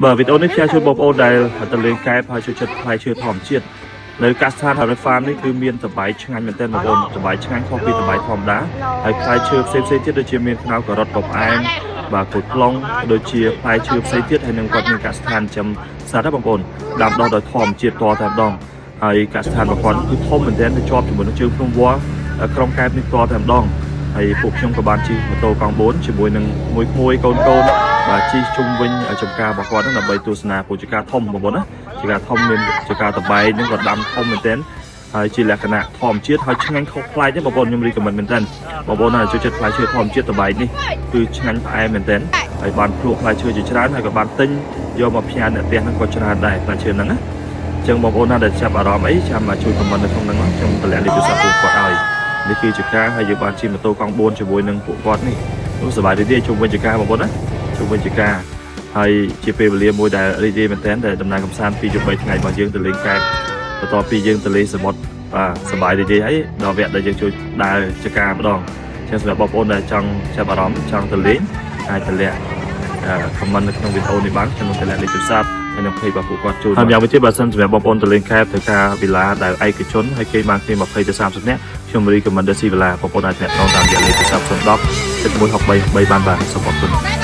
bởi vìនេះជាជួយបងប្អូនដែលទៅលេងកែបហើយជួយចិត្តផ្លែឈើធម្មជាតិនៅកាសស្ថាន Harry Farm នេះគឺមានតបាយឆ្ងាញ់មែនទែនបងប្អូនតបាយឆ្ងាញ់ខុសពីតបាយធម្មតាហើយផ្លែឈើផ្សេងៗទៀតដូចជាមានខ្នុរការ៉ុតបផ្អែមបាទគល់ខ្លងដូចជាផ្លែឈើផ្សេងទៀតហើយនឹងគាត់មានកាសស្ថានចំសាដែរបងប្អូនដាំដុះដោយធម្មជាតិតតែម្ដងហើយកាសស្ថានរបស់គាត់គឺធំមែនទែនទៅជាប់ជាមួយនឹងជើងភ្នំវល់ក្រុមកែបនេះតតែម្ដងហើយពួកខ្ញុំក៏បានជិះម៉ូតូកង់4ជាមួយនឹងមួយក្មួយកូនបាទជិះជុំវិញចំការរបស់គាត់ហ្នឹងដើម្បីទស្សនាពួកចការធំបងប្អូនណាចការធំមានចការតបែកហ្នឹងក៏ដាំធំមែនទែនហើយជាលក្ខណៈធម្មជាតិហើយឆ្ងាញ់ខុសប្លែកទេបងប្អូនខ្ញុំរីកមិនមែនទែនបងប្អូនណាចូលចិត្តផ្លែឈើធម្មជាតិតបែកនេះគឺឆ្ងាញ់ផ្អែមមែនទែនហើយបានភ្លក់ផ្លែឈើជាច្រើនហើយក៏បានទិញយកមកផ្ញើអ្នកផ្ទះហ្នឹងក៏ច្រើនដែរផ្លែឈើហ្នឹងណាអញ្ចឹងបងប្អូនណាដែលចាប់អារម្មណ៍អីចាំមកជួយខមមិននៅក្នុងហ្នឹងខ្ញុំតម្លាក់លេខទូរស័ព្ទពួកគាត់ឲ្យនេះគឺចការហើយយើងបានជិះម៉ូតូកង់4ជាមួយនឹងពួកគាត់នេះសប្បាយរីករាយជុំវិញចការបងប្អូនណាជុំវិញចការហើយជាពេលវេលាមួយដែលរីករាយមែនទែនដែលដំណើរកម្សាន្ត2 3ថ្ងៃរបស់យើងទៅលេងកែបបន្ទាប់ពីយើងទៅលេងសមុទ្របាទសប្បាយរីករាយហើយដល់វគ្គដែលយើងជួយដើរចការម្ដងអញ្ចឹងសម្រាប់បងប្អូនដែលចង់ចាប់អារម្មណ៍ចង់ទៅលេងអាចតម្លាក់ខមមិននៅក្នុងវីដេអូនេះបានខ្ញុំនឹងតម្លាក់លេខទូរស័ព្ទហើយនឹងភ័យរបស់ពួកគាត់ចូលហើយយ៉ាងវិញទៀតបើសិនសម្រាប់បងប្អូនទៅលេងកែបទៅការវិឡាដែលឯកជនហើយគេបានគ្នា20ទៅ30នាក់ខ្ញុំរីកមិនដល់ស៊ីវិឡាបងប្អូនអាចអ្នកនងតាមរយៈលេខទូរស័ព្ទ010 7163 3បានសូមអរគុណ